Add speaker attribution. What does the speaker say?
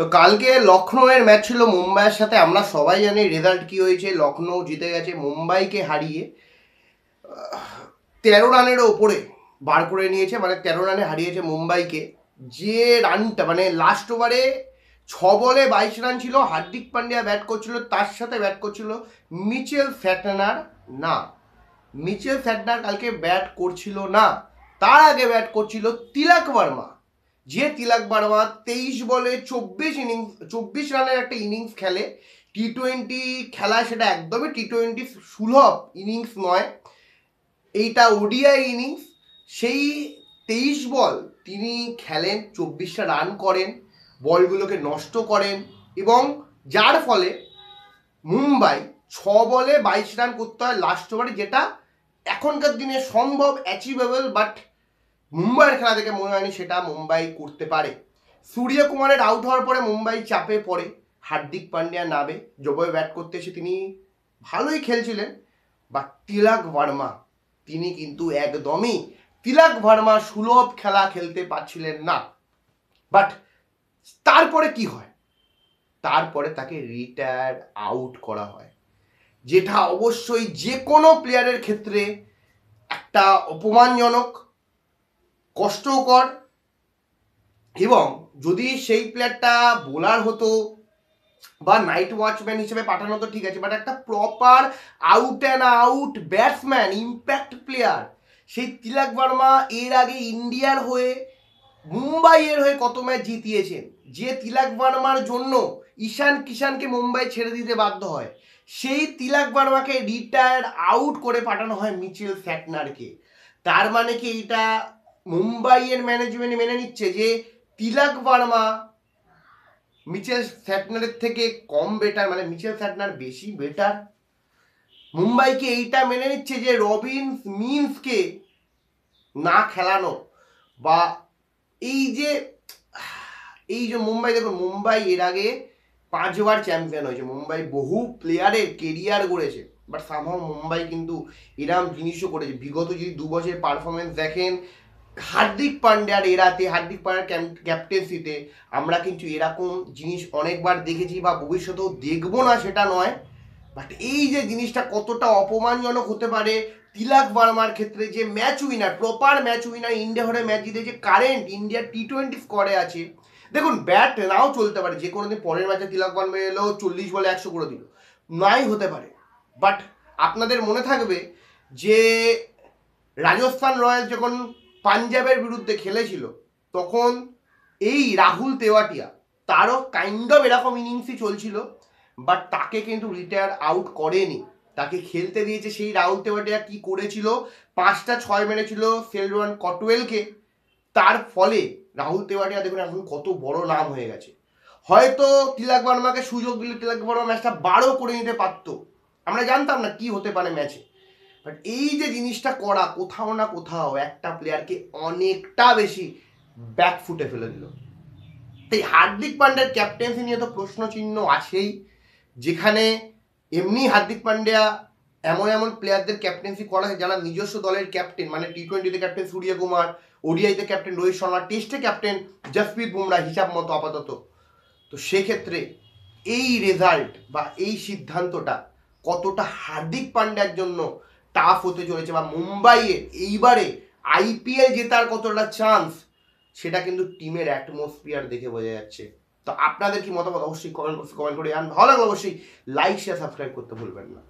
Speaker 1: তো কালকে লখনৌয়ের ম্যাচ ছিল মুম্বাইয়ের সাথে। আমরা সবাই জানি রেজাল্ট কি হয়েছে। লখনৌ জিতে গেছে মুম্বাইকে হারিয়ে 13 রানের ওপরে বার করে নিয়েছে, মানে 13 রানে হারিয়েছে মুম্বাইকে। যে রানটা মানে লাস্ট ওভারে 6 বলে 22 রান ছিল, হার্দিক পান্ডিয়া ব্যাট করছিল, তার সাথে ব্যাট করছিল মিচেল স্যাটনার। না, মিচেল স্যাটনার কালকে ব্যাট করছিল না, তার আগে ব্যাট করছিল তিলক বর্মা। যে তিলক বর্মা 23 বলে 24 রানের একটা ইনিংস খেলে। টি-20 খেলা, সেটা একদমই টি-20 সুলভ ইনিংস নয়, এইটা ওডিআই ইনিংস। সেই 23 বল তিনি খেলেন, 24টা রান করেন, বলগুলোকে নষ্ট করেন, এবং যার ফলে মুম্বাই 6 বলে 22 রান করতে হয় লাস্ট ওভারে, যেটা এখনকার দিনে সম্ভব, অ্যাচিভেবল, বাট মুম্বাইয়ের খেলা থেকে মনে হয়নি সেটা মুম্বাই করতে পারে। সূর্যকুমারের আউট হওয়ার পরে মুম্বাই চাপে পড়ে, হার্দিক পান্ডিয়া নামে, জবে ব্যাট করতে এসে তিনি ভালোই খেলছিলেন, বাট তিলক বর্মা তিনি কিন্তু একদমই তিলক বর্মা সুলভ খেলা খেলতে পারছিলেন না। বাট তারপরে কি হয়? তারপরে তাকে রিটায়ার আউট করা হয়, যেটা অবশ্যই যে কোনো প্লেয়ারের ক্ষেত্রে একটা অপমানজনক, কষ্টকর। এবং যদি সেই প্লেয়ারটা বোলার হতো বা নাইট ওয়াচম্যান হিসেবে পাঠানো তো ঠিক আছে, বাট একটা proper out and out batsman, impact player, সেই তিলক বর্মা এর আগে ইন্ডিয়ার হয়ে, মুম্বাইয়ের হয়ে কত ম্যাচ জিতিয়েছেন। যে তিলক বর্মার জন্য ঈশান কিষানকে মুম্বাই ছেড়ে দিতে বাধ্য হয়, সেই তিলক বর্মাকে রিটায়ার আউট করে পাঠানো হয় মিচেল স্যাটনারকে। তার মানে কি এটা মুম্বাইয়ের ম্যানেজমেন্ট মেনে নিচ্ছে যে তিলক বর্মা মিচেল স্যাটনারের থেকে কম বেটার, মানে মিচেল স্যাটনার বেশি বেটার? মুম্বাইকে এইটা মেনে নিচ্ছে যে রবিন মিন্সকে না খেলানো, বা এই যে মুম্বাই, দেখুন মুম্বাই এর আগে 5 বার চ্যাম্পিয়ন হয়েছে, মুম্বাই বহু প্লেয়ারের কেরিয়ার গড়েছে, বাট সামহাও মুম্বাই কিন্তু এরম জিনিসও করেছে। বিগত যদি 2 বছরের পারফরমেন্স দেখেন হার্দিক পান্ডিয়ার এরাতে, হার্দিক পান্ডিয়ার ক্যাপ্টেন্সিতে, আমরা কিন্তু এরকম জিনিস অনেকবার দেখেছি, বা ভবিষ্যতেও দেখবো না সেটা নয়। বাট এই যে জিনিসটা কতটা অপমানজনক হতে পারে তিলক বর্মার ক্ষেত্রে, যে match winner, proper match winner, India হয়ে ম্যাচ জিতে, যে কারেন্ট ইন্ডিয়ার টি-20 স্কোয়াডে আছে। দেখুন ব্যাট নাও চলতে পারে, যে কোনো দিন পরের ম্যাচে তিলক বর্মা এলো 40 বলে 100 করে দিল, নাই হতে পারে। বাট আপনাদের মনে থাকবে যে রাজস্থান রয়্যালস যখন পাঞ্জাবের বিরুদ্ধে খেলেছিল, তখন এই রাহুল তেওয়াটিয়া, তারও কাইন্ড অফ এরকম ইনিংসই চলছিল, বাট তাকে কিন্তু রিটায়ার আউট করেনি, তাকে খেলতে দিয়েছে। সেই রাহুল তেওয়াটিয়া কি করেছিল, 5টা 6 মেরেছিল সেলওয়ান কটওয়েলকে, তার ফলে রাহুল তেওয়াটিয়া দেখুন এখন কত বড় নাম হয়ে গেছে। হয়তো তিলক বর্মাকে সুযোগ দিলে তিলক বর্মা ম্যাচটা 12 করে নিতে পারতো, আমরা জানতাম না কি হতে পারে ম্যাচে। বাট এই যে জিনিসটা করা, কোথাও না কোথাও একটা প্লেয়ারকে অনেকটা বেশি ব্যাকফুটে ফেলে দিল। তাই হার্দিক পান্ডিয়ার ক্যাপ্টেন্সি নিয়ে তো প্রশ্ন চিহ্ন আছেই, যেখানে এমনি হার্দিক পান্ডিয়া এমন এমন প্লেয়ারদের ক্যাপ্টেন্সি করা হয় যারা নিজস্ব দলের ক্যাপ্টেন, মানে টি-20তে ক্যাপ্টেন সূর্যকুমার, ওডিআইতে ক্যাপ্টেন রোহিত শর্মা, টেস্টে ক্যাপ্টেন জসপ্রীত বুমরা হিসাব মতো আপাতত। তো সেক্ষেত্রে এই রেজাল্ট বা এই সিদ্ধান্তটা কতটা হার্দিক পান্ডিয়ার জন্য টাফ হতে চলেছে, বা মুম্বাইয়ের এইবারে আইপিএল জেতার কতটা চান্স, সেটা কিন্তু টিমের অ্যাটমসফিয়ার দেখে বোঝা যাচ্ছে। তো আপনাদের কি মতামত অবশ্যই কমেন্ট করে জানান। ভালো লাগলে অবশ্যই লাইক শেয়ার সাবস্ক্রাইব করতে ভুলবেন না।